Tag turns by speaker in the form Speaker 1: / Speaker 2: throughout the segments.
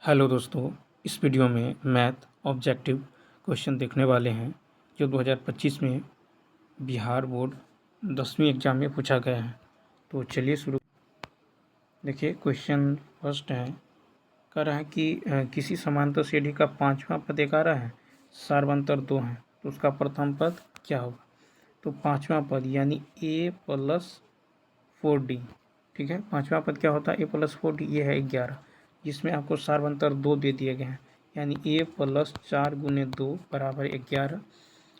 Speaker 1: Hello दोस्तों, इस video में मैथ ऑब्जेक्टिव क्वेश्चन देखने वाले हैं जो 2025 में बिहार बोर्ड 10वीं एग्ज़ाम में पूछा गया है। तो चलिए शुरू। देखिए क्वेश्चन फर्स्ट है, कह रहा है कि किसी समांतर सीढ़ी का पांचवा पद 11 है, सार्वंतर 2 है, तो उसका प्रथम पद क्या होगा। तो पांचवा पद यानी a+4d, ठीक है। पांचवा पद क्या होता है, a+4d, ये है 11, जिसमें आपको सार्वंतर 2 दे दिए गए हैं, यानी a+4 गुने 2 बराबर 11,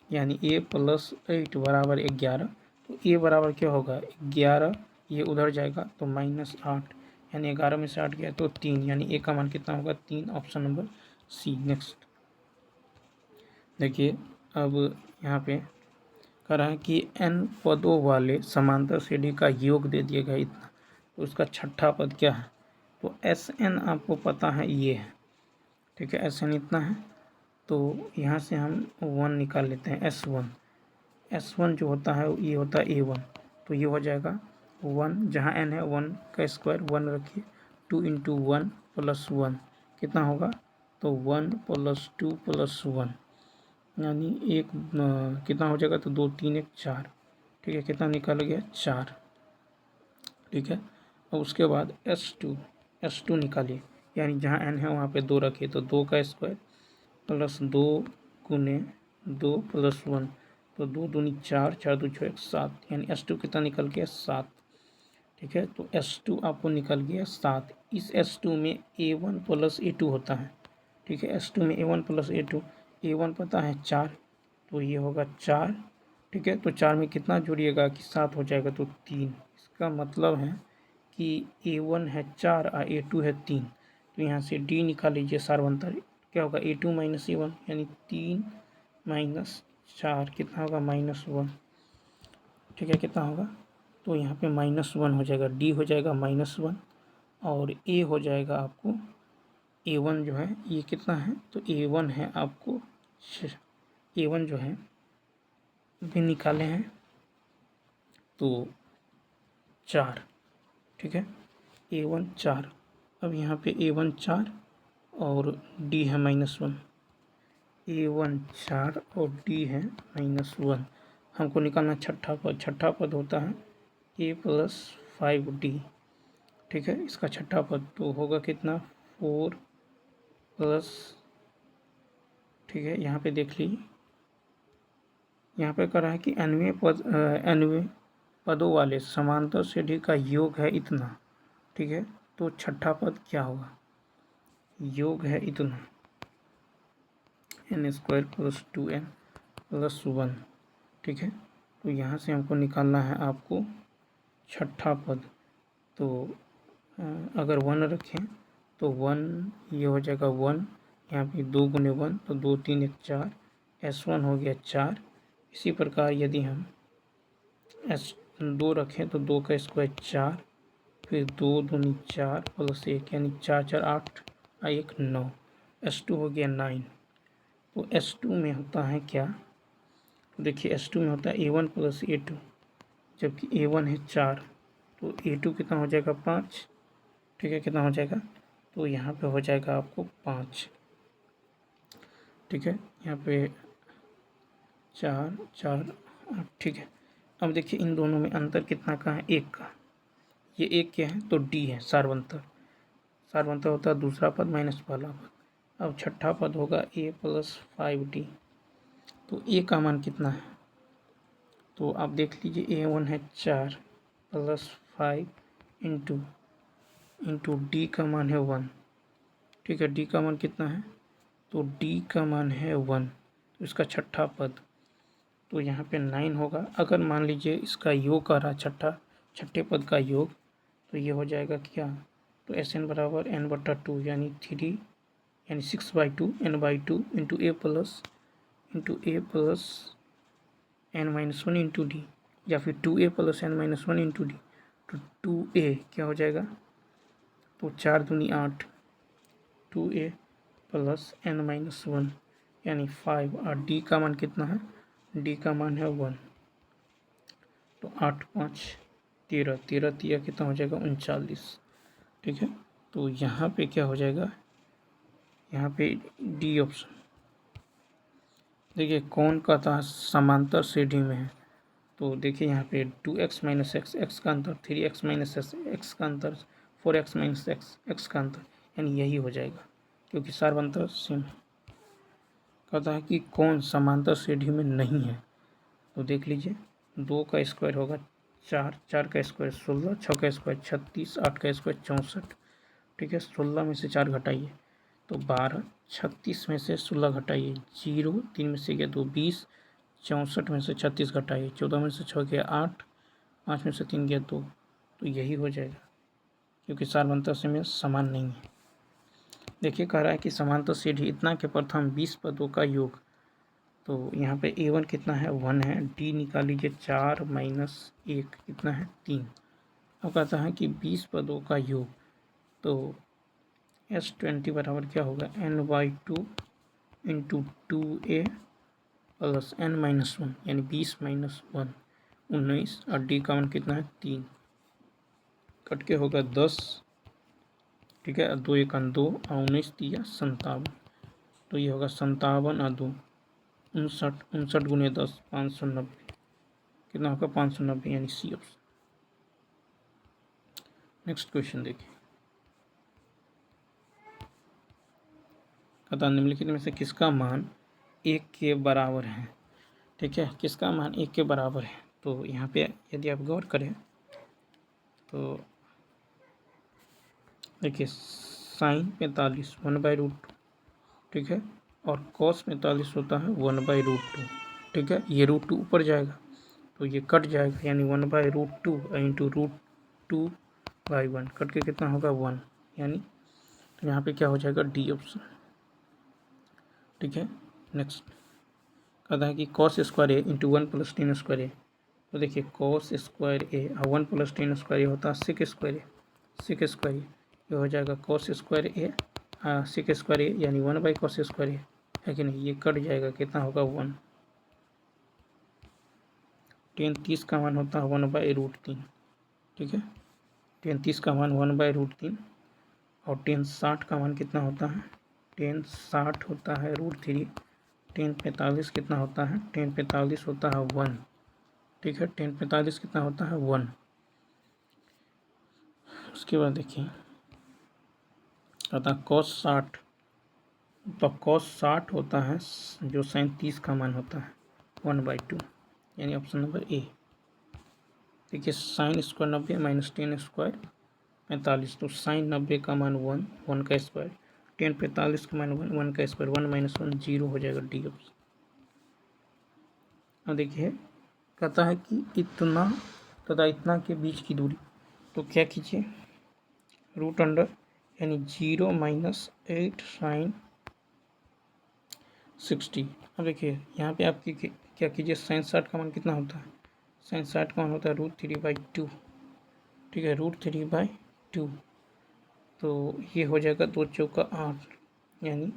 Speaker 1: यानी a+8 बराबर 11। तो a बराबर क्या होगा 11, ये उधर जाएगा तो -8, यानी 11 में से 8 गया तो 3, यानी a का मान कितना होगा 3, ऑप्शन नंबर सी। नेक्स्ट देखिए, अब यहाँ पे कह रहा है कि n पदों वाले समांतर सीढ़ी का योग दे दिया गया इतना, तो उसका छठा पद क्या है। तो Sn आपको पता है ये है, ठीक है। Sn इतना है, तो यहाँ से हम 1 निकाल लेते हैं। S1 जो होता है ये होता है A1, तो ये हो जाएगा 1, जहाँ n है 1 का स्क्वायर 1 रखिए, 2 × 1 + 1 कितना होगा, तो 1 + 2 + 1, यानी एक कितना हो जाएगा, तो 2 3 1 4, ठीक है। कितना निकल गया 4, ठीक है। और उसके बाद S2 निकालिए, यानी जहाँ n है वहाँ पे 2 रखिए, तो 2 का स्क्वायर +2 गुने 2 + 1, तो 2 दूनी 4, 4 2 6 7, यानी S2 कितना निकल गया 7, ठीक है। तो S2 आपको निकल गया 7। इस S2 में A1 + A2 होता है, ठीक है। S2 में A1 + A2, A1 पता है 4, तो ये होगा 4, ठीक है। तो 4 में कितना जोड़िएगा कि 7 हो जाएगा, तो 3। इसका मतलब है कि A1 है 4 और A2 है 3, तो यहाँ से D निकाल लीजिए सार्वंतर, क्या होगा A2 - A1, यानी 3 - 4 कितना होगा -1, ठीक है। कितना होगा, तो यहाँ पे -1 हो जाएगा, D हो जाएगा -1, और A हो जाएगा आपको A1 जो है ये कितना है, तो A1 है आपको A1 जो है भी निकाले हैं तो 4, ठीक है। A1 4, अब यहाँ पे A1 4 और D है -1, A1 4 और D है -1। हमको निकालना छठा पद, छठा पद होता है A+5D, ठीक है। इसका छठा पद तो होगा कितना 4 प्लस, ठीक है। यहाँ पे देख लीजिए, यहाँ पे कह रहा है कि nवें पदों वाले समांतर सीढ़ी का योग है इतना, ठीक है। तो छठा पद क्या होगा, योग है इतना, n² + 2n + 1, ठीक है। तो यहाँ से हमको निकालना है आपको छठा पद, तो अगर 1 रखें तो 1 ये हो जाएगा 1, यहाँ पे 2 गुने 1, तो 2 3 1 4, S1 हो गया 4। इसी प्रकार यदि हम S2 रखें तो 2 का स्क्वायर 4, फिर 2 दूनी 4 + 1, यानी 4 4 8 और 1 9, S2 हो गया 9। तो S2 में होता है क्या, तो देखिए S2 में होता है A1 + A2, जबकि A1 है 4, तो A2 कितना हो जाएगा 5, ठीक है। कितना हो जाएगा, तो यहाँ पे हो जाएगा आपको 5, ठीक है। यहाँ पे 4 4 8, ठीक है। अब देखिए इन दोनों में अंतर कितना का है, 1 का, ये 1 क्या है, तो D है सार्वंतर, सार्वंतर होता है दूसरा पद माइनस पहला पद। अब छठा पद होगा A+5D, तो A का मान कितना है, तो आप देख लीजिए A1 है 4 + 5 इंटू D का मान है 1, ठीक है। D का मान कितना है, तो D का मान है 1, तो इसका छठा पद, तो यहाँ पे 9 होगा। अगर मान लीजिए इसका योग आ रहा छठे पद का योग, तो ये हो जाएगा क्या, तो Sn बराबर n/2, यानी 3, यानी 6/2 n/2 into A plus n-1 into D, या फिर 2A + n-1 इंटू D, तो 2A क्या हो जाएगा, तो 4 दूनी 8, 2A + n-1 यानी 5, और D का मान कितना है, D का मान है 1, तो 8 5 13, 13 कितना हो जाएगा 39, ठीक है। तो यहाँ पे क्या हो जाएगा, यहाँ पे डी ऑप्शन। देखिए कौन का था समांतर श्रेणी में है, तो देखिए यहाँ पे 2x माइनस एक्स, एक्स का अंतर, 3x माइनस एक्स, एक्स का अंतर, 4x माइनस एक्स, एक्स का अंतर, यानी यही हो जाएगा क्योंकि सार्वंतर सेम है। कहता है कि कौन समांतर श्रेणी में नहीं है, तो देख लीजिए 2 का स्क्वायर होगा 4, 4 का स्क्वायर 16, 6 का स्क्वायर 36, 8 का स्क्वायर 64। ठीक है, 16 में से 4 घटाइए तो 12, 36 में से 16 घटाइए 0, 3 में से गया 2, 20, 64 में से 36 घटाइए 14 में से 6 गया 8, 5 में से 3 गया 2, तो यही हो जाएगा क्योंकि सार्वंतर से में समान नहीं है। देखिए कह रहा है कि समांतर श्रेणी इतना के प्रथम 20 पदों का योग, तो यहाँ पे a1 कितना है 1 है, d निकाल लीजिए 4 माइनस 1 कितना है 3। अब कहता है कि 20 पदों का योग, तो S20 बराबर क्या होगा n/2 into 2a plus n minus 1 यानी 20 माइनस 1 19, और d का मान कितना है 3, कट के होगा 10। ठीक है, 2 1 2 और 19 दिया 57, तो ये होगा 57 और 2 59, 59 गुने 10 590, कितना होगा 590 यानी सी ऑप्शन। नेक्स्ट क्वेश्चन देखिए, कहता निम्नलिखित में से किसका मान 1 के बराबर है। ठीक है, किसका मान 1 के बराबर है, तो यहाँ पे यदि आप गौर करें तो देखिए साइन 45 1/√2, ठीक है, और कॉस 45 होता है 1/√2। ठीक है, ये √2 ऊपर जाएगा तो ये कट जाएगा यानी 1/√2 इंटू √2/1 कट के कितना होगा 1, यानी तो यहाँ पे क्या हो जाएगा डी ऑप्शन। ठीक है, नेक्स्ट कहता है कि cos square A into 1 plus ten square A, तो देखिए कॉस स्क्वायर ए और 1 प्लस टेन स्क्वायर ए होता है सिक स्क्वायर ए, सिक स्क्वायर ए, ये हो जाएगा कॉस स्क्वायर ए सिक स्क्वायर ए यानी 1/कॉस स्क्वायर ए, है कि नहीं, ये कट जाएगा कितना होगा 1। टेन 30 का मान होता है 1/√3। ठीक है, टेन 30 का मान 1/√3 और टेन 60 का मान कितना होता है, टेन 60 होता है √3, टेन 45 कितना होता है, टेन 45 होता है 1। ठीक है, टेन 45 कितना होता है 1। उसके बाद देखिए कहता कॉस 60, तो कॉस 60 होता है जो साइन 30 का मान होता है 1/2, यानी ऑप्शन नंबर ए। देखिए sine square 90 minus ten square 45, तो साइन 90 का मान 1, 1 का स्क्वायर, टेन 45 का मान 1, 1 का स्क्वायर, 1 माइनस 1 0 हो जाएगा डी ऑप्शन। अब देखिए कहता है कि इतना तथा इतना के बीच की दूरी, तो क्या कीजिए रूट अंडर यानी 0 माइनस 8 साइन 60। अब देखिए यहाँ पे आप क्या कीजिए साइन 60 का मान कितना होता है, साइन 60 का मान होता है √3/2। ठीक है, √3/2, तो ये हो जाएगा 2 चौका 8 यानी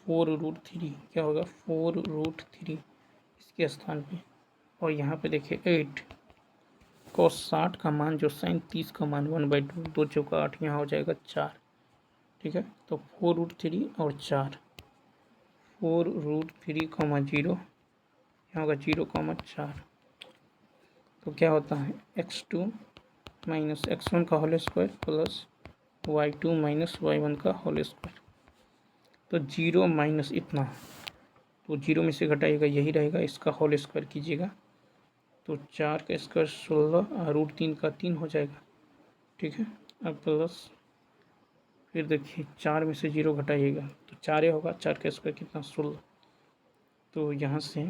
Speaker 1: 4√3, क्या होगा 4√3 इसके स्थान पे, और यहाँ पे देखिए 8 cos 60 का मान जो साइन 30 का मान 1/2, 2 चौका 8, यहाँ हो जाएगा 4। ठीक है, तो 4√3 और 4, 4√3,0 यहाँ होगा 0,4, तो क्या होता है x2 माइनस x1 का whole square plus y2 minus y1 का होल स्क्वायर, तो 0 माइनस इतना, तो 0 में से घटाइएगा यही रहेगा, इसका होल स्क्वायर कीजिएगा तो 4 का स्क्वायर 16 और √3 का 3 हो जाएगा। ठीक है, अब प्लस फिर देखिए 4 में से 0 घटाइएगा तो 4 ही होगा, 4 का स्क्वायर कितना 16, तो यहाँ से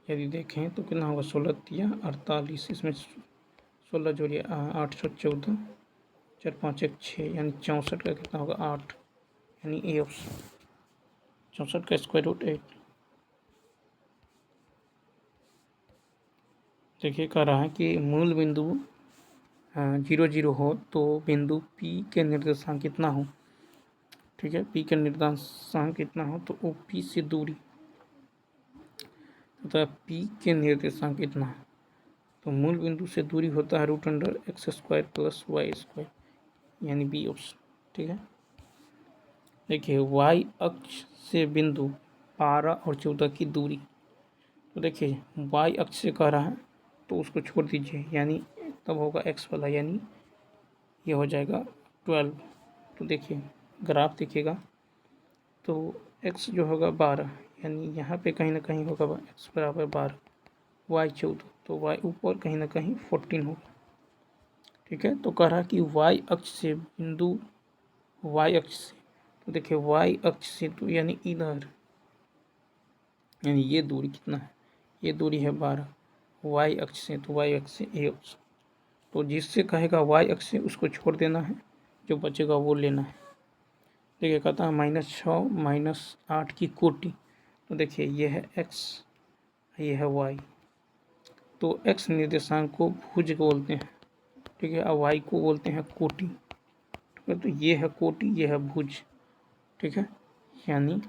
Speaker 1: यदि देखें तो कितना होगा 16 दिया 48, इसमें 16 जोड़िए 8 14, 4 5 1 6 यानी 64 का कितना होगा 8, यानी ए ऑप्शन 64 का √8। देखिए कह रहा है कि मूल बिंदु 0 0 हो तो बिंदु P के निर्देशांक कितना हो। ठीक है, P के निर्देशांक कितना हो तो OP से दूरी तथा P के निर्देशांक कितना, तो मूल बिंदु से दूरी होता है √x² + y² यानी बी ऑप्शन। ठीक है, देखिए वाई अक्ष से बिंदु 12 और 14 की दूरी, तो देखिए वाई अक्ष से कह रहा है तो उसको छोड़ दीजिए, यानी तब होगा एक्स वाला, यानी ये हो जाएगा 12। तो देखिए ग्राफ देखिएगा तो x जो होगा 12, यानी यहाँ पे कहीं ना कहीं होगा x बराबर 12, y 14, तो y ऊपर कहीं ना कहीं 14 होगा। ठीक है, तो कह रहा कि y अक्ष से बिंदु y अक्ष से, तो देखिए y अक्ष से तो यानी इधर, यानी ये दूरी कितना है, ये दूरी है 12, y अक्ष से तो y अक्ष से ये ऑप्शन, तो जिससे कहेगा y अक्ष से उसको छोड़ देना है, जो बचेगा वो लेना है। देखिए कहता है -6 -8 की कोटि, तो देखिए ये है x, ये है y, तो x निर्देशांक को भुज बोलते हैं। ठीक है, अब y को बोलते हैं कोटि। ठीक है, तो ये है कोटि, ये है भुज। ठीक है, यानी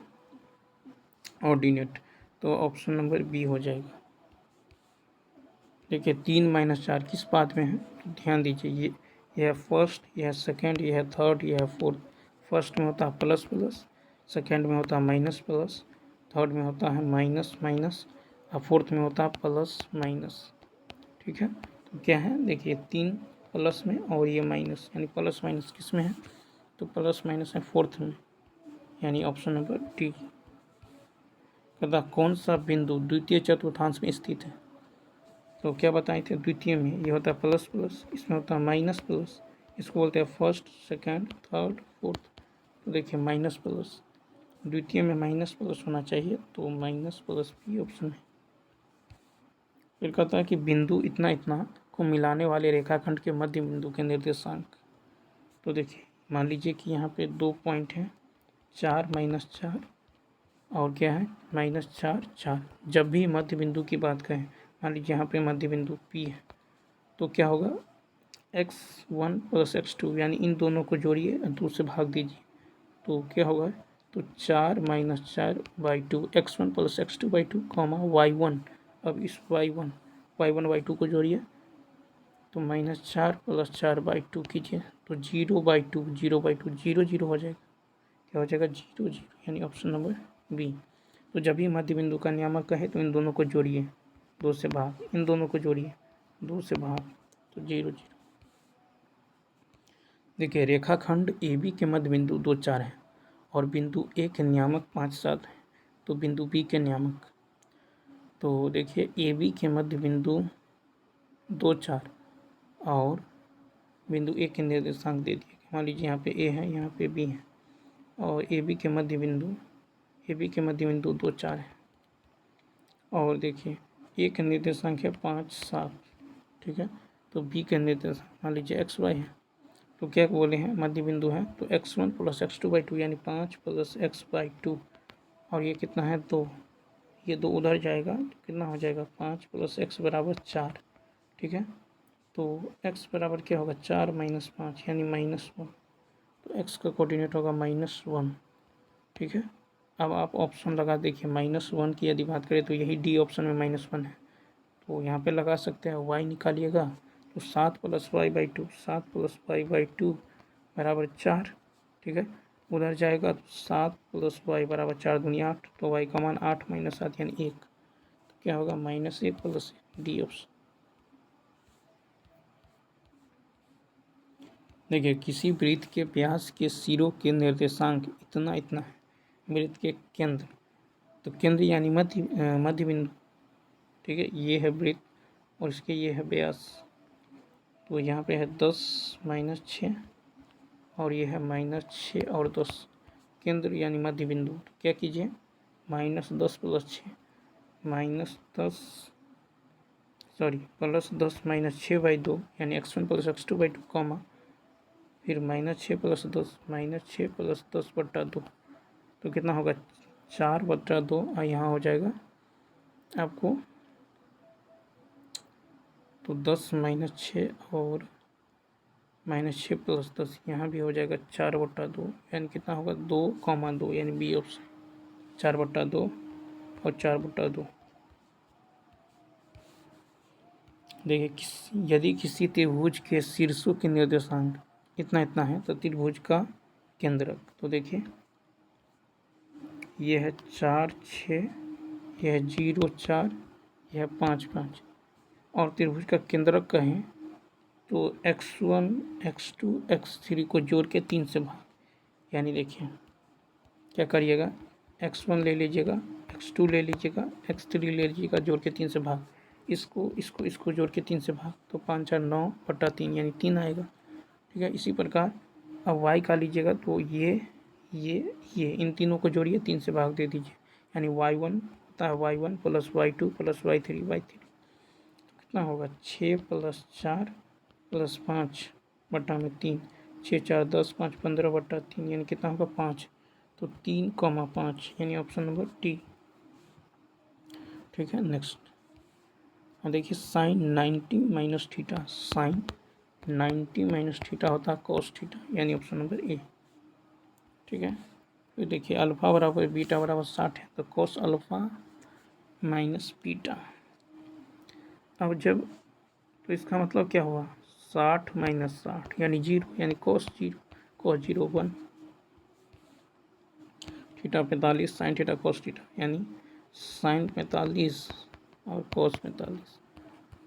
Speaker 1: ऑर्डिनेट, तो ऑप्शन नंबर बी हो जाएगा। देखिए 3 - 4 किस पाथ में है, तो ध्यान दीजिए, ये है फर्स्ट, ये है सेकेंड, ये है थर्ड, ये है फोर्थ। फर्स्ट में होता है प्लस प्लस, सेकेंड में होता है माइनस प्लस, थर्ड में होता है माइनस माइनस, और फोर्थ में होता है प्लस माइनस। ठीक है, तो क्या है, देखिए 3 प्लस में और ये माइनस, यानी प्लस माइनस किस में है, तो प्लस माइनस है फोर्थ में, यानी ऑप्शन नंबर डी। कहता कौन सा बिंदु द्वितीय चतुर्थांश में स्थित है, तो क्या बताए थे, द्वितीय में ये होता है प्लस प्लस, इसमें होता है माइनस प्लस, इसको बोलते हैं फर्स्ट, सेकंड, थर्ड, फोर्थ। तो देखिए माइनस प्लस, द्वितीय में माइनस प्लस होना चाहिए, तो माइनस प्लस भी ऑप्शन है। फिर कहता है कि बिंदु इतना इतना को मिलाने वाले रेखाखंड के मध्य बिंदु के निर्देशांक, तो देखिए मान लीजिए कि यहाँ पे 2 पॉइंट हैं, 4 - 4 और क्या है -4 4। जब भी मध्य बिंदु की बात करें, मान लीजिए यहाँ पे मध्य बिंदु P है, तो क्या होगा x1 + x2, यानी इन दोनों को जोड़िए, 2 से भाग दीजिए, तो क्या होगा, तो 4 - 4/2 x1 + x2/2 y1। अब इस y1 y2 को जोड़िए, तो -4 + 4/2 कीजिए, तो 0/2 0/2 0 0 हो जाएगा, क्या हो जाएगा 0 0, यानी ऑप्शन नंबर बी। तो जब भी मध्य बिंदु का नियामक कहे तो इन दोनों को जोड़िए, 2 से भाग, इन दोनों को जोड़िए, 2 से भाग, तो 0 0। देखिए रेखाखंड ए बी के मध्य बिंदु 2 4 है और बिंदु ए के नियामक 5 7 है, तो बिंदु बी के नियामक, तो देखिए ए बी के मध्य बिंदु 2 4 और बिंदु ए के निर्देशांक दे दिए, मान लीजिए यहाँ पे ए है, यहाँ पे बी है, और ए बी के मध्य बिंदु 2 4 है, और देखिए ए के निर्देशांक है 5 7। ठीक है, तो बी के निर्देशांक मान लीजिए एक्स वाई है, तो क्या बोले हैं मध्य बिंदु है, तो x1 + x2/2 यानी 5 + x/2, और ये कितना है 2, ये 2 उधर जाएगा तो कितना हो जाएगा 5 + x = 4। ठीक है, तो x बराबर क्या होगा 4 - 5 यानी -1, तो x का कोऑर्डिनेट होगा -1। ठीक है, अब आप ऑप्शन लगा देखिए, -1 की यदि बात करें तो यही डी ऑप्शन में -1 है, तो यहाँ पे लगा सकते हैं, y निकालिएगा तो 7 + y/2 7 + y/2 = 4। ठीक है, उधर जाएगा तो 7 + y = 4 दूनी 8, तो y का मान 8 - 7 यानी 1, तो क्या होगा -1 + डी ऑप्शन। देखिए किसी वृत्त के व्यास के सिरों के निर्देशांक इतना इतना है, वृत्त के केंद्र, तो केंद्र यानी मध्य बिंदु। ठीक है, ये है वृत्त और इसके ये है व्यास, तो यहाँ पे है 10 - 6 और ये है -6 और 10, केंद्र यानी मध्य बिंदु, तो क्या कीजिए -10 + 6 -10 +10 - 6/2 यानी x1 + x2/2, फिर -6 + 10 -6 + 10/2, तो कितना होगा 4/2, और यहाँ हो जाएगा आपको तो 10 - 6 और -6 + 10, यहाँ भी हो जाएगा 4/2, यानी कितना होगा 2, 2 यानी बी ऑप्शन 4/2 और 4/2। देखिए यदि किसी त्रिभुज के शीर्षों के निर्देशांक इतना इतना है तो त्रिभुज का केंद्रक, तो देखिए ये है 4 6, यह है 0 4, यह है 5 5। और त्रिभुज का केंद्रक कहें तो x1 x2 x3 को जोड़ के 3 से भाग, यानी देखिए क्या करिएगा, x1 ले लीजिएगा, x2 ले लीजिएगा, x3 ले लीजिएगा, जोड़ के 3 से भाग, इसको जोड़ के 3 से भाग, तो 5 4 9/3 यानी 3 आएगा। ठीक है, इसी प्रकार अब y का लीजिएगा तो ये इन तीनों को जोड़िए, 3 से भाग दे दीजिए, यानी y1 होता है y1 + y2 + y3 कितना होगा 6 + 4 + 5/3, 6 4 10 5 15/3 यानी कितना होगा 5, तो 3,5 यानी ऑप्शन नंबर डी। ठीक है, नेक्स्ट देखिए साइन 90 - थीटा, साइन 90 - थीटा होता है cos थीटा, यानी ऑप्शन नंबर ए। ठीक है, तो देखिए अल्फा बराबर बीटा बराबर 60 है, तो cos अल्फा माइनस बीटा। अब जब, तो इसका मतलब क्या हुआ 60 - 60 यानी 0, यानी cos 0 1, theta 45, sine theta cos theta, यानी साइन 45 और cos 45,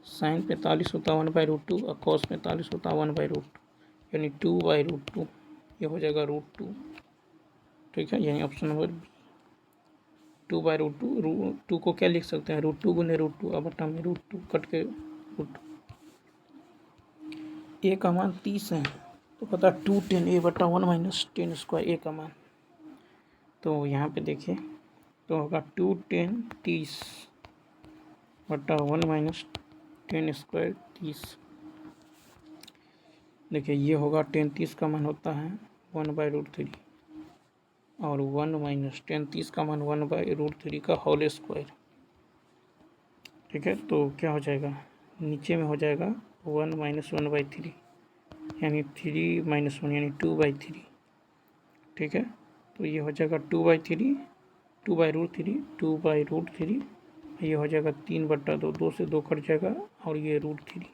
Speaker 1: साइन 45 होता है 1/√2 और cos 45 होता है 1/√2, यानी 2/√2, ये हो जाएगा √2। ठीक है, यानी ऑप्शन नंबर बी 2/√2। √2 को क्या लिख सकते हैं, √2 गुने √2, अब बटा में √2 कट के √2। ए का मान 30 है, तो पता 210 a/1 - 10² ए का मान, तो यहाँ पे देखिए तो होगा 210 30/1 - 10² 30। देखिए ये होगा 10 30 का मान होता है 1/√3 और 1 - 10 30 का मान 1/√3 का होल स्क्वायर। ठीक है, तो क्या हो जाएगा, नीचे में हो जाएगा 1 - 1/3 यानी 3 - 1 यानी 2/3। ठीक है, तो ये हो जाएगा 2/3, 2/√3, ये हो जाएगा 3/2, 2 से 2 कट जाएगा और ये √3,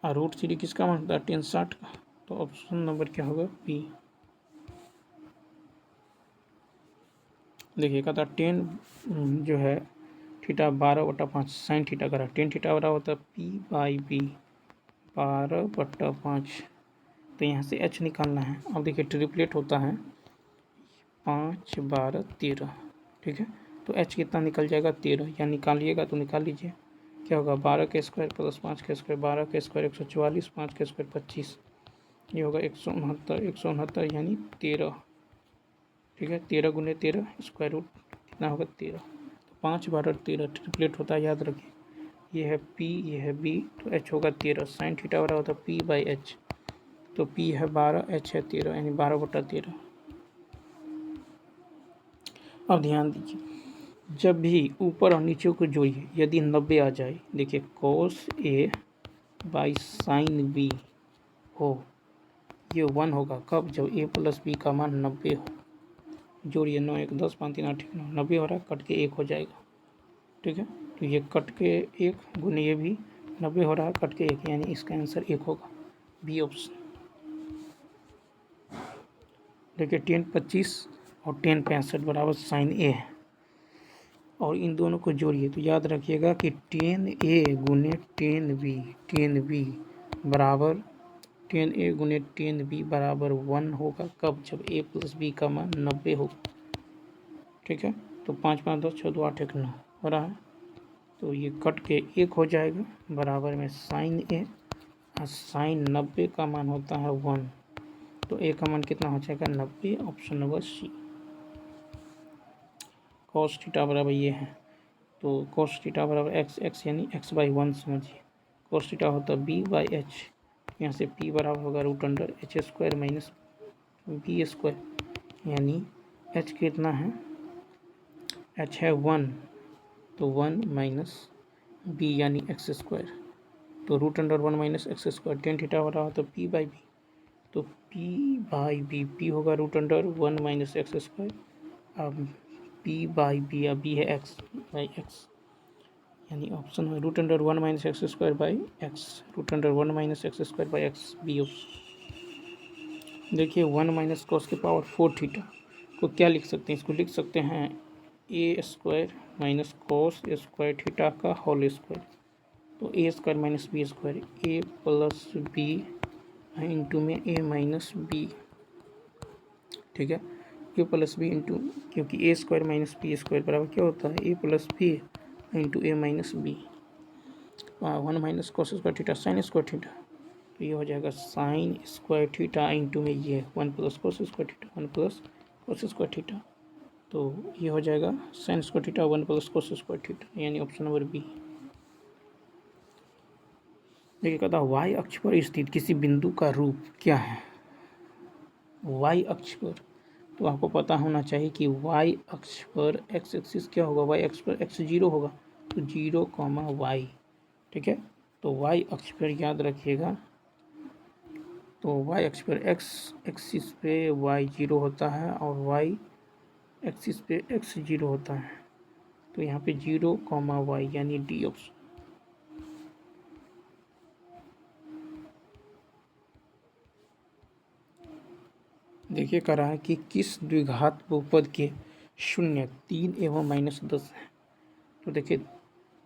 Speaker 1: और √3 किसका मान होता है 10 60 का, तो ऑप्शन नंबर क्या होगा बी। देखिए कहता 10 जो है थीटा 12/5 साइन थीटा करा, 10 थीटा बराबर होता है p/b 12/5, तो यहाँ से h निकालना है। अब देखिए ट्रिपलेट होता है 5 12 13। ठीक है, तो h कितना निकल जाएगा 13, या निकालिएगा तो निकाल लीजिए, क्या होगा 12² + 5² 12² 144, 5² 25, ये होगा 169 यानी 13। ठीक है, 13 गुने 13 स्क्वायर रूट कितना होगा 13, तो 5 12 13 ट्रिपलेट होता है, याद रखिए, ये है P ये है B, तो H होगा 13, साइन थीटा बराबर होता है P/H, तो P है 12 H है 13 यानी 12/13। अब ध्यान दीजिए, जब भी ऊपर और नीचे को जोड़िए यदि 90 आ जाए, देखिए cos A sin B हो, ये 1 होगा कब, जब A + B का मान 90 हो। जोड़िए 9 1 10 5 3 8 9, 90 हो रहा है, कट के 1 हो जाएगा। ठीक है, तो ये कट के 1 गुने ये भी 90 हो रहा है, कट के 1, यानी इसका आंसर 1 होगा, बी ऑप्शन। देखिए 10 25 और 10 65 बराबर साइन ए है, और इन दोनों को जोड़िए तो याद रखिएगा कि 10A गुने 10B बराबर 10A गुने 10B बराबर 1 होगा कब, जब A + B का मान 90 होगा। ठीक है, तो 5 5 10 14 8 1 9 हो रहा है, तो ये कट के 1 हो जाएगा, बराबर में साइन ए, और साइन 90 का मान होता है 1, तो ए का मान कितना हो जाएगा 90, option number C. cos theta बराबर ये है, तो cos थीटा बराबर x यानी x/1 समझिए, cos थीटा होता है b/h, यहाँ से p बराबर होगा √h² - b², यानी h कितना है, h है 1, तो 1 - b यानी x², तो √1 - x², टेन थीटा बराबर तो p/b, तो p/b, p होगा √1 - x², अब p/b, अब b है x/x, यानी ऑप्शन है √1 - x²/x, √1 - x²/x, बी ऑप्शन। देखिए 1 - cos के पावर 4 थीटा, को क्या लिख सकते हैं, इसको लिख सकते हैं A square minus cos square theta का होल स्क्वायर। तो A square minus B square, A plus B into में ए माइनस बी, ठीक है, ए प्लस बी इंटू, क्योंकि A square minus B square बराबर क्या होता है, A plus B into A minus B, 1 minus cos square theta sine square theta, तो ये हो जाएगा साइन स्क्वायर थीटा इंटू में ये 1 plus cos square theta, 1 plus cos square theta, तो ये हो जाएगा sign square theta 1 plus cos square theta, यानी ऑप्शन नंबर बी। देखिए कहता है वाई अक्ष पर स्थित किसी बिंदु का रूप क्या है, वाई अक्ष पर, तो आपको पता होना चाहिए कि वाई अक्ष पर एक्स एक्सिस क्या होगा, वाई अक्ष पर एक्स 0 होगा, तो 0 कॉमा वाई, ठीक है, तो वाई अक्ष पर याद रखिएगा, तो वाई अक्ष पर एक्स एक्सिस पे वाई 0 होता है और वाई एक्सिस पे एक्स 0 होता है, तो यहाँ पे 0 कॉमा वाई यानी डी ऑप्शन। देखिए कह रहा है कि किस द्विघात बहुपद के शून्य 3 एवं -10 है, तो देखिए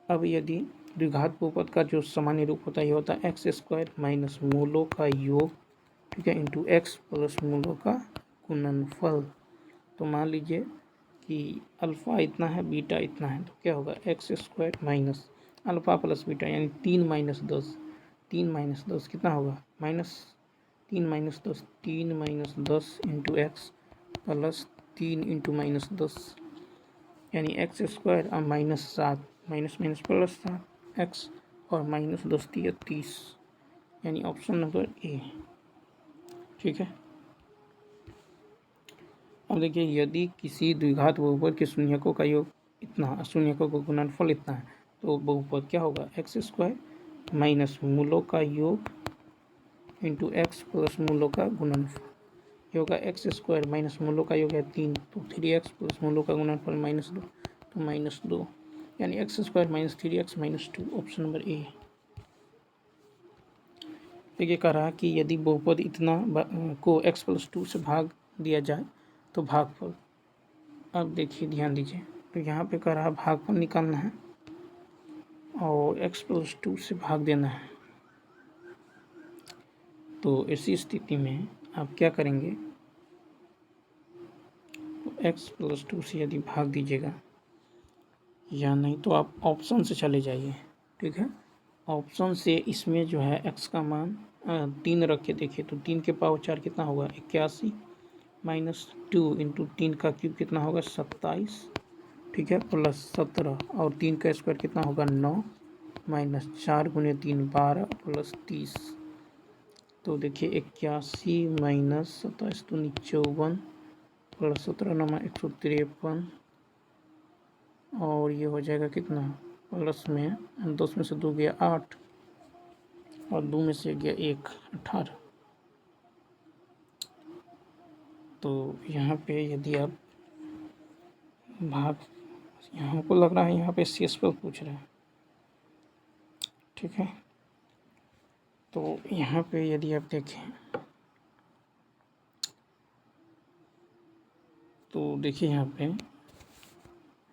Speaker 1: अब यदि द्विघात बहुपद का जो सामान्य रूप होता है ये होता है एक्स स्क्वायर माइनस मूलों का योग, ठीक है, इंटू एक्स प्लस मूलों का गुणनफल। तो मान लीजिए कि अल्फ़ा इतना है बीटा इतना है, तो क्या होगा x square minus alpha plus beta यानी 3 माइनस 10, 3 माइनस 10 कितना होगा -3 minus 10, 3 minus 10 into x plus 3 into minus 10 यानी एक्स स्क्वायर और -7 माइनस माइनस प्लस 7 एक्स और -10 दिया 30, यानी ऑप्शन नंबर ए, ठीक है। अब देखिए यदि किसी द्विघात बहुपद के शून्यकों का योग इतना, शून्यकों का गुणनफल इतना है, तो बहुपद क्या होगा एक्स स्क्वायर माइनस मूलों का योग इंटू एक्स प्लस मूलों का गुणनफल, ये होगा एक्स स्क्वायर माइनस मूलों का योग है 3, तो 3x प्लस मूलों का गुणनफल -2, तो -2 यानी x square minus 3x minus 2, option number A. देखिए कह रहा है कि यदि बहुपद इतना को x प्लस 2 से भाग दिया जाए तो भागफल, अब देखिए ध्यान दीजिए, तो यहाँ पे कह रहा है भागफल निकालना है और x प्लस 2 से भाग देना है, तो ऐसी स्थिति में आप क्या करेंगे, तो x प्लस 2 से यदि भाग दीजिएगा या नहीं तो आप ऑप्शन से चले जाइए, ठीक है, ऑप्शन से इसमें जो है x का मान 3 रख के देखिए, तो 3 के पावर 4 कितना होगा 81 माइनस 2 इंटू 3 का क्यूब कितना होगा 27, ठीक है, प्लस 17 और 3 का स्क्वायर कितना होगा 9 माइनस 4 गुने 3 12 प्लस 30, तो देखिए 81 माइनस 27 तो 54 प्लस 17 9 153 और ये हो जाएगा कितना प्लस में 10 में से 2 गया 8 और 2 में से गया 1 18, तो यहाँ पे यदि आप भाग, यहाँ को लग रहा है यहाँ पे शेषफल पूछ रहा है, ठीक है, तो यहाँ पे यदि आप देखें तो देखिए यहाँ पे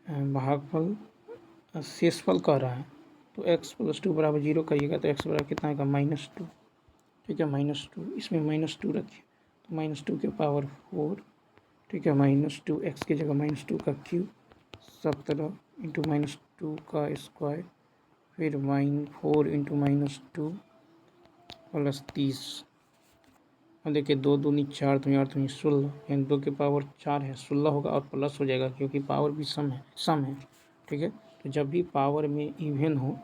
Speaker 1: भागफल शेषफल कह रहा है, तो x प्लस 2 बराबर 0 करिएगा तो x बराबर कितना आएगा -2, ठीक है, -2, इसमें -2 रखिए तो -2 के पावर 4, ठीक है, -2 x की जगह -2 का क्यूब 17 इंटू -2 का स्क्वायर फिर -4 इंटू -2 प्लस 30, और देखिए 2 दूनी 4 दूनी 8 दूनी 16 यानी 2 के पावर 4 है 16 होगा और प्लस हो जाएगा क्योंकि पावर भी सम है, ठीक है, तो जब भी पावर में इवन हो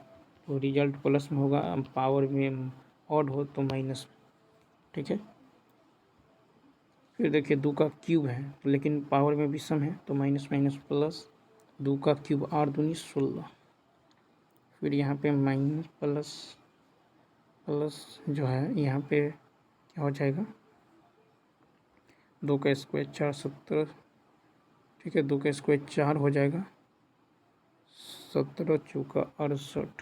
Speaker 1: तो रिजल्ट प्लस में होगा, पावर में ऑड हो तो माइनस, ठीक है, फिर देखिए 2 का क्यूब है लेकिन पावर में भी सम है तो माइनस माइनस प्लस 2 का क्यूब 8 दूनी 16, फिर यहाँ पे माइनस प्लस जो है यहाँ पे क्या हो जाएगा 2 का स्क्वायर 4 70, ठीक है, 2 का स्क्वायर 4 हो जाएगा 17 चौका 68,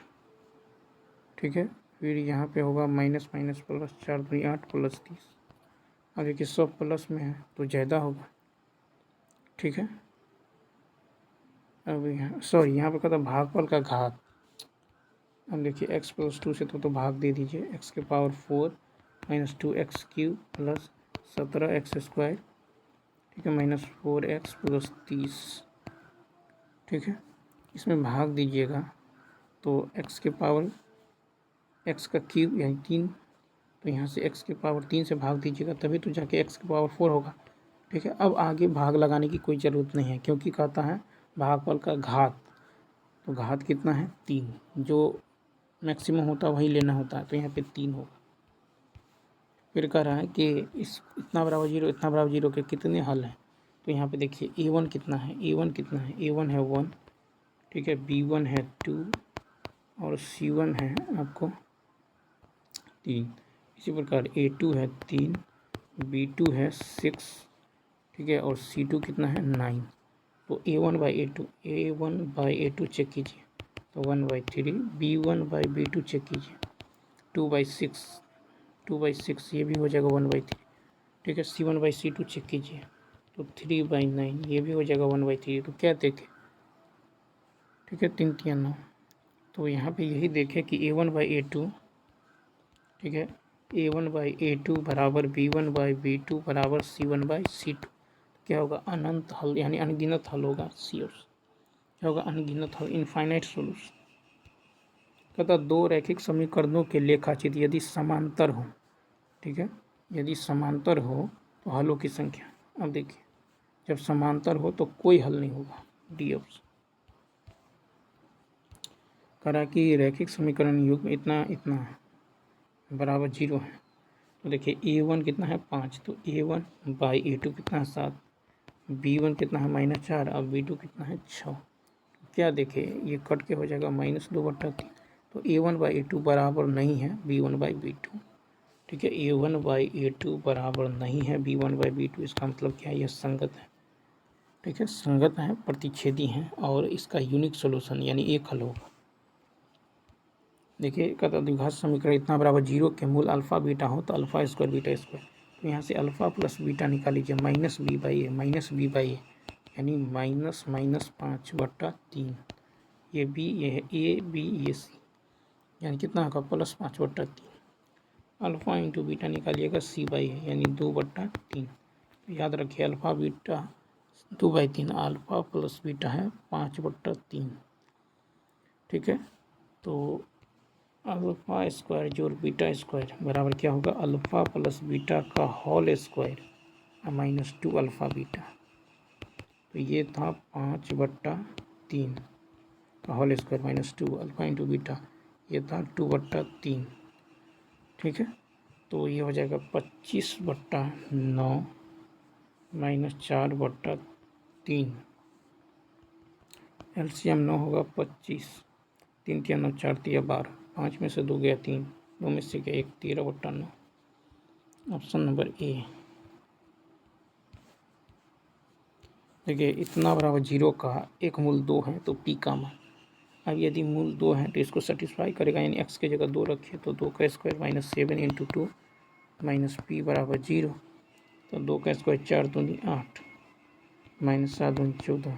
Speaker 1: ठीक है, फिर यहाँ पे होगा माइनस माइनस प्लस 4 दूनी 8 प्लस 30, अब देखिए सब प्लस में है तो ज़्यादा होगा ठीक है। अब यहाँ पे कहता भागफल का घात। अब देखिए x प्लस 2 से तो भाग दे दीजिए, x के power 4 minus 2x cube plus 17x², ठीक है, माइनस 4x प्लस 30, ठीक है। इसमें भाग दीजिएगा तो x के पावर x का क्यूब यानी 3, तो यहाँ से x के पावर 3 से भाग दीजिएगा तभी तो जाके x के पावर 4 होगा, ठीक है। अब आगे भाग लगाने की कोई ज़रूरत नहीं है क्योंकि कहता है भागफल का घात, तो घात कितना है 3, जो मैक्सिमम होता है वही लेना होता है, तो यहाँ पे 3 होगा। फिर कह रहा है कि इस इतना बराबर 0 इतना बराबर 0 के कितने हल हैं, तो यहाँ पे देखिए a1 कितना है, a1 कितना है, a1 है 1, ठीक है, b1 है 2 और c1 है आपको 3। इसी प्रकार a2 है 3, b2 है 6, ठीक है, और c2 कितना है 9। तो a1/a2 चेक कीजिए तो 1/3, b1/b2 चेक कीजिए 2/6 ये भी हो जाएगा 1/3, ठीक है। c1/c2 चेक कीजिए तो 3/9 ये भी हो जाएगा 1/3। तो क्या देखें, ठीक है, 3 3 9, तो यहाँ पे यही देखें कि a1/a2, ठीक है, a1/a2 बराबर b1/b2 बराबर c1/c2। क्या होगा, अनंत हल यानी अनगिनत हल होगा, क्या होगा, अनगिनत हल, इनफाइनाइट सोल्यूशन। कहता दो रैखिक समीकरणों के लेखाचित्र यदि समांतर हो, ठीक है, यदि समांतर हो तो हलों की संख्या। अब देखिए जब समांतर हो तो कोई हल नहीं होगा, डी ऑप्शन। करा कि रैखिक समीकरण युग्म इतना इतना बराबर 0 है, तो देखिए a1 कितना है 5, तो a1/a2 कितना है 7, b1 कितना है -4 और b2 कितना है 6। क्या देखें ये कट के हो जाएगा -2/3, तो a1/a2 बराबर नहीं है b1/b2, ठीक है, a1/a2 बराबर नहीं है b1/b2। इसका मतलब क्या है, यह संगत है, ठीक है, संगत है, प्रतिच्छेदी हैं और इसका यूनिक सोल्यूशन यानी एक हल होगा। देखिए कहता द्विघात समीकरण इतना बराबर 0 के मूल अल्फा बीटा हो तो अल्फा स्क्वायर बीटा स्क्वायर, तो यहाँ से अल्फा प्लस बीटा निकाल लीजिए -b/a यानी -5/3, ये b ये है a b ये c, यानी कितना होगा +5/3। अल्फ़ा इंटू बीटा निकालिएगा c/a यानी 2/3। याद रखिए alpha beta 2/3, alpha plus beta है 5/3, ठीक है। तो अल्फ़ा स्क्वायर जोड़ बीटा स्क्वायर बराबर क्या होगा, अल्फ़ा प्लस बीटा का होल स्क्वायर -2 अल्फ़ा बीटा, तो ये था 5/3 का whole square -2 alpha into beta, ये था 2/3, ठीक है। तो ये हो जाएगा 25/9 -4/3, एलसीएम 9 होगा 25, 3 3 9 4 3 12, 5 में से 2 गया 3, 2 में से गया 1, 13/9, ऑप्शन नंबर ए। देखिए इतना बराबर 0 का एक मूल 2 है तो पी का मान। अब यदि मूल 2 है तो इसको सेटिस्फाई करेगा, यानी x की जगह 2 रखिए तो 2 का स्क्वायर -7 × 2 -p बराबर 0, तो 2 का स्क्वायर 4 दूनी 8 -7 दूनी 14,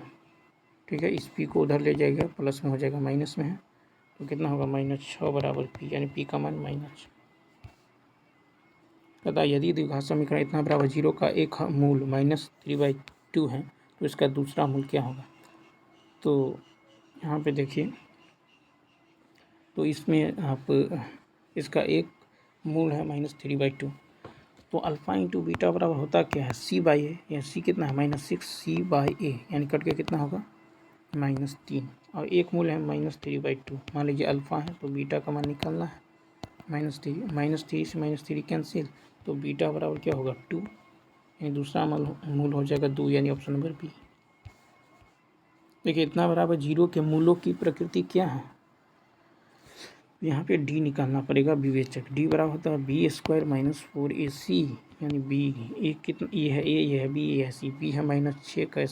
Speaker 1: ठीक है। इस p को उधर ले जाएगा, प्लस में हो जाएगा माइनस में है, तो कितना होगा -6 बराबर p, यानी p का मान -6। कहता यदि द्विघात समीकरण इतना बराबर 0 का एक मूल -3/2 है तो इसका दूसरा मूल क्या होगा। तो यहाँ पे देखिए, तो इसमें आप इसका एक मूल है -3/2, तो अल्फ़ा इंटू बीटा बराबर होता क्या है c/a, या c कितना है -6 c/a, यानी कट के कितना होगा -3, और एक मूल है -3/2। मान लीजिए अल्फ़ा है तो बीटा का मान निकालना है -3 से -3 कैंसिल, तो बीटा बराबर क्या होगा 2, यानी दूसरा मूल हो जाएगा 2, यानी ऑप्शन नंबर बी। देखिए इतना बराबर 0 के मूलों की प्रकृति क्या है, यहाँ पे डी निकालना पड़ेगा विवेचक। डी बराबर होता है b² -4ac, यानी बी एक कितना, ये है ए, ये है बी, ये है सी, बी है -6 का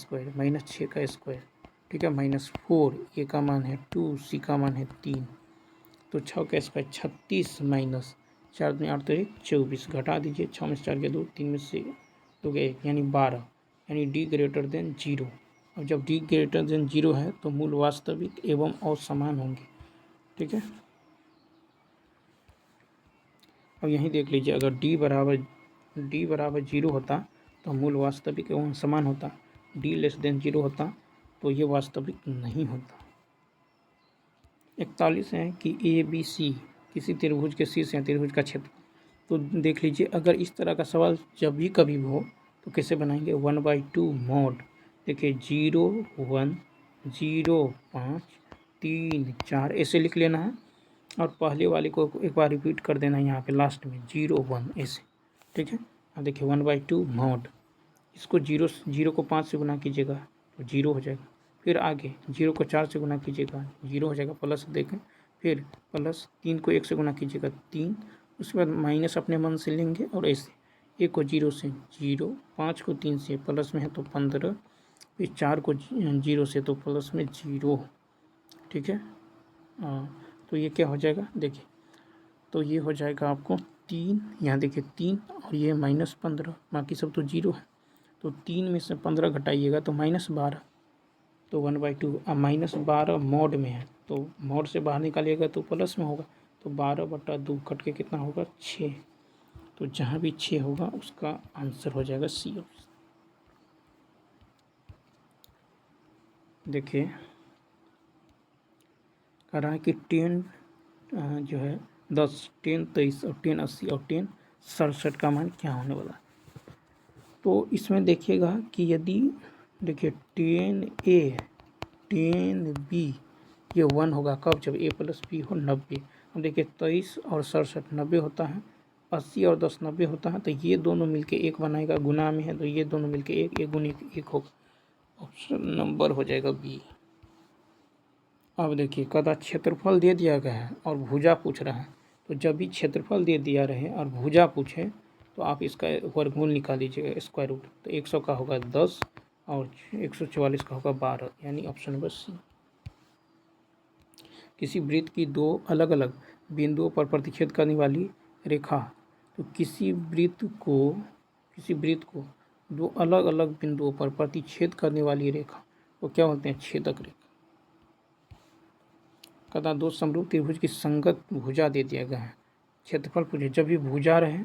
Speaker 1: स्क्वायर, ठीक है, -4, ए का मान है 2, सी का मान है 3, तो 6 का स्क्वायर 36 -4 दूनी 8 तो 24, घटा दीजिए 6 में से 4 के 2, 3 में से 2 के 1, यानी 12, यानी डी ग्रेटर देन जीरो। अब जब डी ग्रेटर देन जीरो है तो मूल वास्तविक एवं और समान होंगे। ठीक है, अब यहीं देख लीजिए, अगर डी बराबर जीरो होता तो मूल वास्तविक एवं समान होता, डी लेस देन जीरो होता तो ये वास्तविक नहीं होता। 41 है कि ए बी सी किसी त्रिभुज के शीर्ष या त्रिभुज का क्षेत्र। तो देख लीजिए, अगर इस तरह का सवाल जब भी कभी हो तो कैसे बनाएंगे, 1/2 मॉड। देखिए 0 1 0 5 3 4 ऐसे लिख लेना है, और पहले वाले को एक बार रिपीट कर देना है यहाँ पे लास्ट में 0 1 ऐसे। ठीक है, अब देखिए 1/2 मॉड, इसको 0 को 5 से गुना कीजिएगा तो 0 हो जाएगा। फिर आगे 0 को 4 से गुना कीजिएगा 0 हो जाएगा, प्लस देखें, फिर प्लस 3 को 1 से गुना कीजिएगा 3, उसके बाद माइनस अपने मन से लेंगे और ऐसे 1 को 0 से 0, 5 को 3 से प्लस में है तो 15, फिर 4 को 0 से तो प्लस में 0। ठीक है, तो ये क्या हो जाएगा, देखिए तो ये हो जाएगा आपको 3, यहाँ देखिए 3 और ये -15, बाकी सब तो 0 है, तो 3 में से 15 घटाइएगा तो -12, तो 1/2। अब -12 मॉड में है तो मॉड से बाहर निकालिएगा तो प्लस में होगा, तो 12/2 कट के कितना होगा 6, तो जहाँ भी 6 होगा उसका आंसर हो जाएगा सी ऑप्शन। देखिए कह रहा है कि 10 जो है 10 10 23 और 10 80 और 10 67 का मान क्या होने वाला। तो इसमें देखिएगा कि यदि देखिए 10A 10B ये 1 होगा कब, जब A + B हो 90। अब देखिए 23 और 67 90 होता है, 80 और 10 90 होता है, तो ये दोनों मिलके एक बनाएगा, गुना में है तो ये दोनों मिलके एक, एक गुने एक होगा, ऑप्शन नंबर हो जाएगा बी। अब देखिए कदा क्षेत्रफल दे दिया गया है और भुजा पूछ रहा है, तो जब भी क्षेत्रफल दे दिया रहे और भुजा पूछे तो आप इसका वर्गमूल निकाल लीजिएगा, स्क्वायर रूट, तो 100 का होगा 10 और 144 का होगा 12, यानी ऑप्शन नंबर सी। किसी वृत्त की दो अलग अलग बिंदुओं पर प्रतिच्छेद करने वाली रेखा, तो किसी वृत्त को दो अलग अलग बिंदुओं पर प्रतिच्छेद करने वाली रेखा को क्या बोलते हैं, छेदक रेखा। कदा दो समरूप त्रिभुज की संगत भुजा दे दिया गया है, क्षेत्रफल पूछे, जब भी भुजा रहे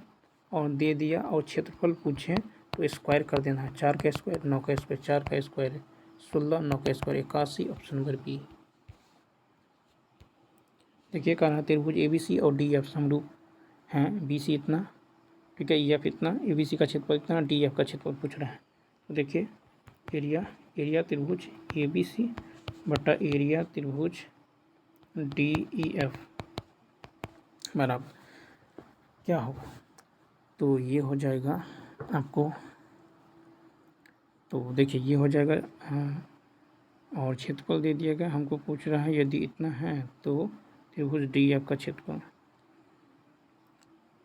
Speaker 1: और दे दिया और क्षेत्रफल पूछे तो स्क्वायर कर देना है, 4 का स्क्वायर 9 का स्क्वायर 4 का स्क्वायर 16 9 का स्क्वायर 81, ऑप्शन नंबर बी। देखिए कहा त्रिभुज ABC और DF समरूप हैं, BC इतना, ठीक है, EF इतना, ABC का क्षेत्रफल इतना, DF का क्षेत्रफल पूछ रहा है। तो देखिए एरिया त्रिभुज ABC बटा एरिया त्रिभुज DEF बराबर क्या होगा, तो ये हो जाएगा आपको, तो देखिए ये हो जाएगा और क्षेत्रफल दे दिया गया, हमको पूछ रहा है यदि इतना है तो त्रिभुज DEF का क्षेत्रफल,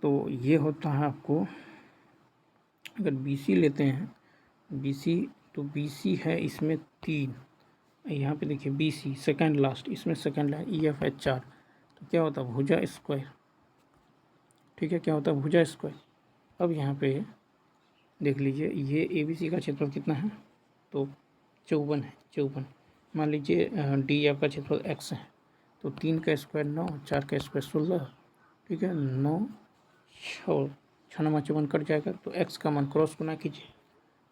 Speaker 1: तो ये होता है आपको, अगर BC लेते हैं BC, तो BC है इसमें 3, यहाँ पे देखिए BC सेकंड लास्ट, इसमें सेकंड है, EF है 4, तो क्या होता है भुजा स्क्वायर। ठीक है, क्या होता है भुजा स्क्वायर। अब यहाँ पे देख लीजिए ये ABC का क्षेत्रफल कितना है, तो 54 है, 54। मान लीजिए DF का क्षेत्रफल x है, तो 3 का स्क्वायर 9, 4 का स्क्वायर 16, ठीक है, 9 6 9 54 कट जाएगा, तो x का मान क्रॉस गुना कीजिए,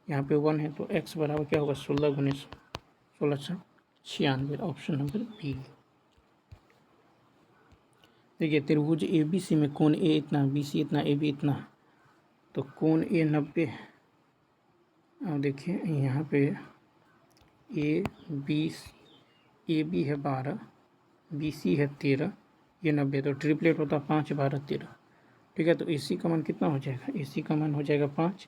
Speaker 1: यहाँ पे 1 है तो x बराबर क्या होगा 16 गुने 16 96, ऑप्शन नंबर बी। देखिए त्रिभुज ABC में कोण A इतना, BC इतना, AB इतना, तो कोण A 90 है। अब देखिए यहाँ पे AB है 12, BC है 13, ये 90, तो ट्रिपलेट होता 5 12 13। ठीक है, तो AC का मान कितना हो जाएगा, AC का मान हो जाएगा 5,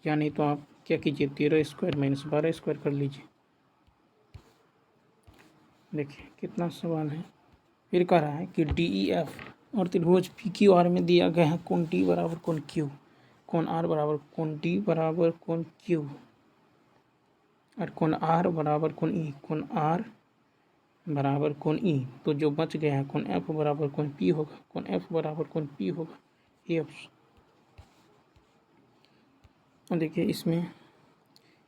Speaker 1: या नहीं तो आप क्या कीजिए 13 स्क्वायर माइनस 12 स्क्वायर कर लीजिए। देखिए कितना सवाल है। फिर कह रहा है कि DEF और त्रिभुज PQR में दिया गया है कोण D बराबर कोण Q, कोण R बराबर कोण D बराबर कोण Q, और कोण R बराबर कोण E, कोण R बराबर कोण E, तो जो बच गया है कोण F बराबर कोण P होगा, कोण F बराबर कोण P होगा, ये ऑप्शन। देखिए इसमें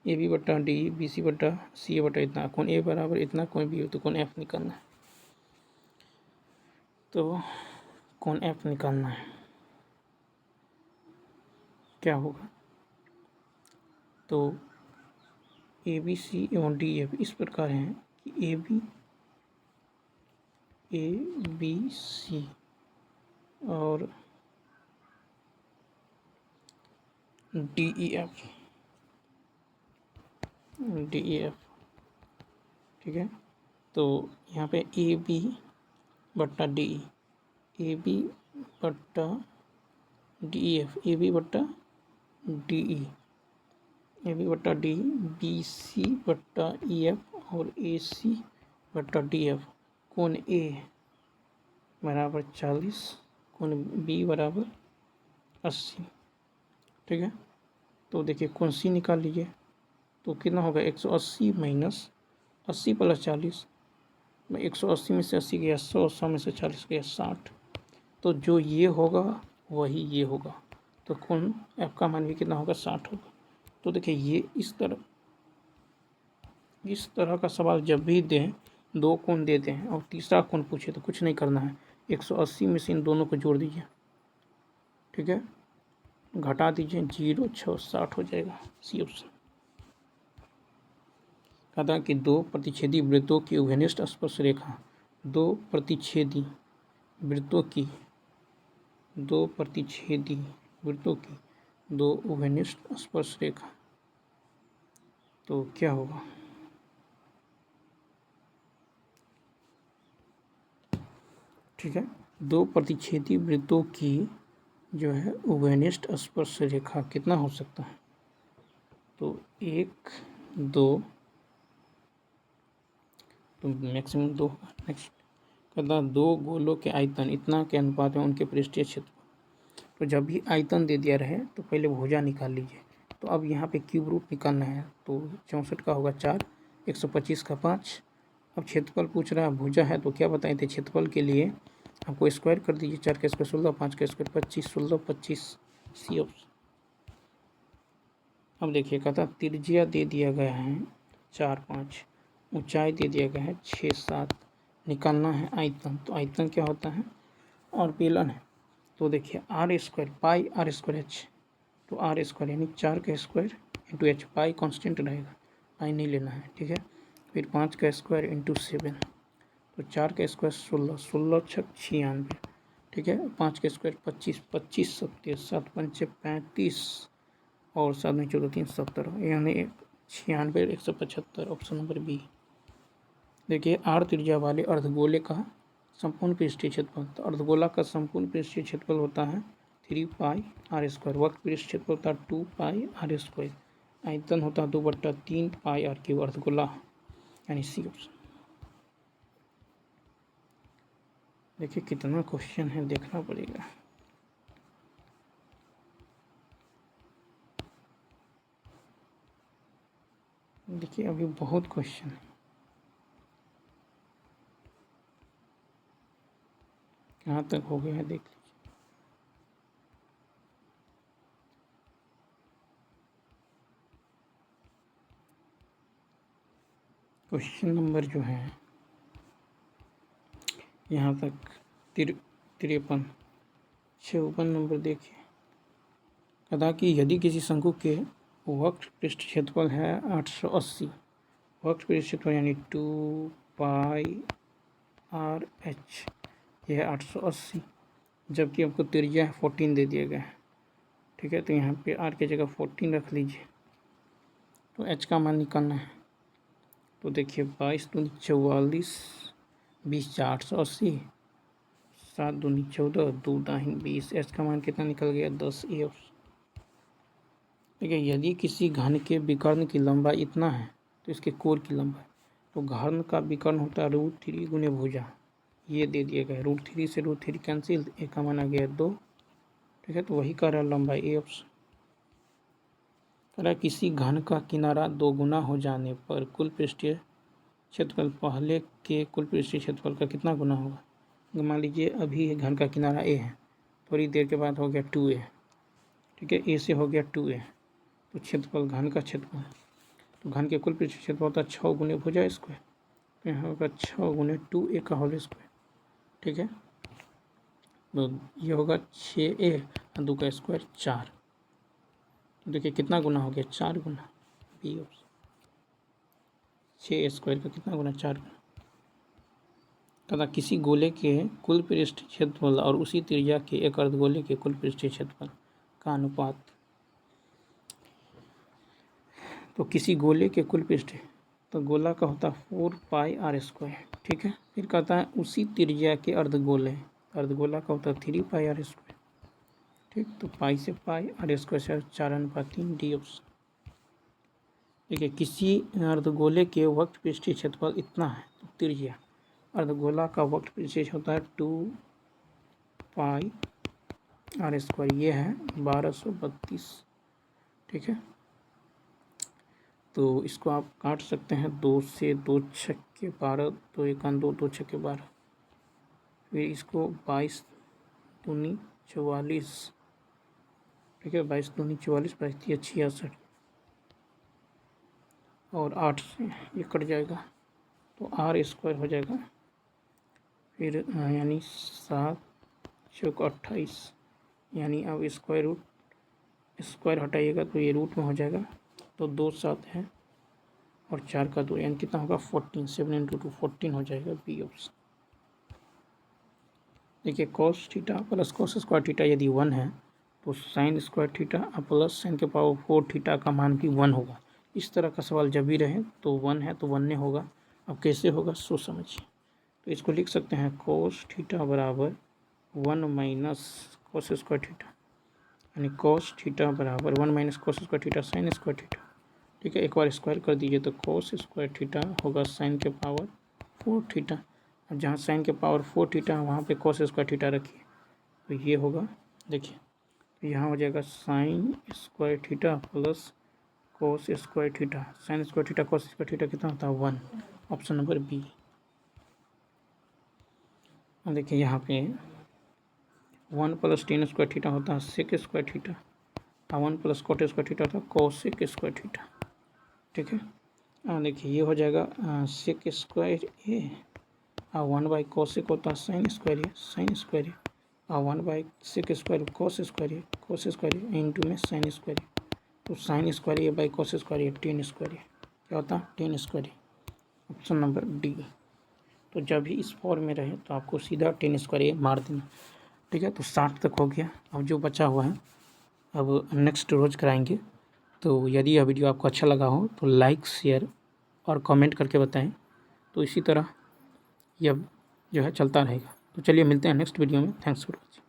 Speaker 1: ए बी बट्टा डी, बी सी बट्टा सी ए बट्टा इतना, कौन ए बराबर इतना, कौन बी हो तो कौन एफ निकालना है। तो कौन एफ निकालना है, क्या होगा, तो ए बी सी एवं डी एफ इस प्रकार हैं कि ए बी सी और डी ई एफ, ठीक है। तो यहाँ पे ए बी बट्टा डी, ए बी बट्टा डी एफ, ए बी बट्टा डी ई, ए बी बट्टा डी, बी सी बट्टा ई एफ और ए सी बट्टा डी एफ, कोण ए बराबर 40, कोण बी बराबर 80, ठीक है। तो देखिए कोण सी निकाल लीजिए, तो कितना होगा 180 माइनस 80 प्लस 40, 180 में से 80 गया 100, 100 में से 40 गया 60, तो जो ये होगा वही ये होगा, तो कोण एफ का मान भी कितना होगा 60 होगा। तो देखिए ये इस तरह का सवाल जब भी दें, दो कोण देते हैं और तीसरा कोण पूछे तो कुछ नहीं करना है, 180 में से इन दोनों को जोड़ दीजिए, ठीक है, घटा दीजिए 0 6 60 हो जाएगा, सी ऑप्शन। कहता कि दो प्रतिच्छेदी वृत्तों की उभयनिष्ठ स्पर्श रेखा, दो प्रतिच्छेदी वृत्तों की दो उभयनिष्ठ स्पर्श रेखा, तो क्या होगा, ठीक है। दो प्रतिच्छेदी वृत्तों की जो है उभयनिष्ठ स्पर्श रेखा कितना हो सकता है, तो 1 2, तो मैक्सिमम 2। नेक्स्ट कहता दो गोलों के आयतन इतना के अनुपात में उनके पृष्ठीय क्षेत्र, तो जब भी आयतन दे दिया रहे तो पहले भुजा निकाल लीजिए। तो अब यहाँ पे क्यूब रूट निकालना है, तो 64 का होगा 4, 125 का 5। अब क्षेत्रफल पूछ रहा है, भुजा है तो क्या बताए थे, क्षेत्रफल के लिए आपको स्क्वायर कर दीजिए, 4 का स्क्वायर 16, 5 का स्क्वायर 25, 16 25 सी ऑप्शन। अब देखिए कहता त्रिज्या दे दिया गया है 4 5, ऊंचाई दे दिया गया है 6 7, निकालना है आयतन, तो आयतन क्या होता है, और बेलन है, तो देखिए R square pi R square H, तो आर स्क्वायर यानी 4 का square into H, pi constant रहेगा, पाई नहीं लेना है, ठीक है। फिर 5 का स्क्वायर इंटू 7, तो 4 का स्क्वायर 16, 16 छक 96, ठीक है। 5 का स्क्वायर 25, 25 सत्तर, 7 पंचे 35 और 7 में 14 3 70, यानी 96 175, ऑप्शन नंबर बी। देखिए आर त्रिज्या वाले अर्धगोले का संपूर्ण पृष्ठीय क्षेत्रफल, तो अर्धगोला का संपूर्ण पृष्ठीय क्षेत्रफल होता है 3 पाई आर स्क्वायर, वक्र पृष्ठ क्षेत्रफल होता है 2 पाई आर स्क्वायर, आयतन होता है 2/3 पाई आर क्यूब, अर्धगोला यानी सी ऑप्शन। देखिए कितना क्वेश्चन है, देखना पड़ेगा। देखिए अभी बहुत क्वेश्चन है, कहाँ तक हो गया है देख लीजिए। क्वेश्चन नंबर जो है यहाँ तक 53 54 नंबर देखिए। कहता कि यदि किसी शंकु के वक्र पृष्ठ क्षेत्रफल है 880, वक्र पृष्ठ क्षेत्रफल यानी 2 पाई आर एच, यह है 880, जबकि आपको त्रिज्या 14 दे दिया गया है, ठीक है। तो यहाँ पे आर की जगह 14 रख लीजिए, तो एच का मान निकालना है, तो देखिए 22 दूनी 44, 20 4 880, 7 दूनी 14, 2 दाहिन 20, एच का मान कितना निकल गया 10 ए ऑप्शन। देखिए यदि किसी घन के विकर्ण की लंबाई इतना है तो इसके कोर की लंबाई, तो घन का विकर्ण होता है √3 गुने भुजा, ये दे दिया गया है, √3 से √3 कैंसिल, ए का मान आ गया 2, ठीक है। तो वही कह रहा है लंबाई, ए ऑप्शन। कह रहा है किसी घन का किनारा 2 गुना हो जाने पर कुल पृष्ठीय क्षेत्रफल पहले के कुल पृष्ठीय क्षेत्रफल का कितना गुना होगा। मान लीजिए अभी घन का किनारा ए है, थोड़ी देर के बाद हो गया 2a, ठीक है, ए से हो गया 2a, तो क्षेत्रफल घन का क्षेत्रफल तो घन के कुल पृष्ठीय क्षेत्रफल होता है 6 गुने भुजा स्क्वायर, तो यहाँ होगा 6 गुने 2a का होल स्क्वायर। ठीक है, तो ये होगा 6a और 2 का स्क्वायर 4। देखिए कितना गुना हो गया, 4 गुना। बी ऑप्शन 6 स्क्वायर का कितना गुना, 4 गुना। तथा किसी गोले के कुल पृष्ठीय क्षेत्रफल और उसी त्रिज्या के एक अर्धगोले के कुल पृष्ठीय क्षेत्रफल का अनुपात। तो किसी गोले के कुल पृष्ठीय, तो गोला का होता है 4πr²। ठीक है, फिर कहता है उसी त्रिज्या के अर्धगोले, अर्धगोला का होता है 3πr²। ठीक, तो पाई से पाई r² से 4/3 डी ऑप्शन। देखिए किसी अर्धगोले के वक्र पृष्ठीय क्षेत्रफल इतना है, तो त्रिज्या अर्धगोला का वक्र पृष्ठीय होता है 2πr², ये है 1232। ठीक है, तो इसको आप काट सकते हैं, 2 से 2 छक्के 12, 2 1 2, 2 छक्के 12। फिर इसको 22 दूनी 44। ठीक है, 22 दूनी 44, 22 3 66 और 8 से ये कट जाएगा, तो r² हो जाएगा। फिर यानी 7 चौक 28, यानी अब स्क्वायर हटाइएगा तो ये रूट में हो जाएगा, तो 2 7 है और 4 का 2, यानी कितना होगा 14। 7 × 2 14 हो जाएगा, बी ऑप्शन। देखिए cos theta plus cos square theta यदि 1 है तो sin square theta plus sin के पावर 4 थीटा का मान भी 1 होगा। इस तरह का सवाल जब भी रहे तो 1 है तो 1 ने होगा। अब कैसे होगा सो समझिए, तो इसको लिख सकते हैं cos थीटा बराबर 1 - cos स्क्वायर थीटा, यानी cos थीटा बराबर 1 - cos square theta sin square theta. ठीक है, एक बार स्क्वायर कर दीजिए तो cos स्क्वायर थीटा होगा sin के पावर 4 थीटा। अब जहाँ sin के पावर 4 थीटा वहाँ पे cos स्क्वायर थीटा रखिए, तो ये होगा, देखिए तो यहाँ हो जाएगा sin square theta plus cos square theta. sin square theta cos square theta कितना होता है 1, ऑप्शन नंबर बी। अब देखिए यहाँ पे 1 + tan स्क्वायर थीटा होता है sec स्क्वायर थीटा, और 1 + cot स्क्वायर थीटा होता है cosec स्क्वायर थीटा। ठीक है, देखिए ये हो जाएगा sec स्क्वायर ए, और 1/cosec होता है sin स्क्वायर ए, और 1/sec square cos square A into में sin स्क्वायर ए, तो sin square A by cos square A tan square A, क्या होता है tan square A, option number D. तो जब भी इस फॉर्म में रहे तो आपको सीधा tan स्क्वायर ए मार देना। ठीक है, तो 60 तक हो गया। अब जो बचा हुआ है अब नेक्स्ट रोज़ कराएंगे। तो यदि यह वीडियो आपको अच्छा लगा हो तो लाइक शेयर और कमेंट करके बताएं। तो इसी तरह यह जो है चलता रहेगा। तो चलिए मिलते हैं नेक्स्ट वीडियो में। Thanks for watching.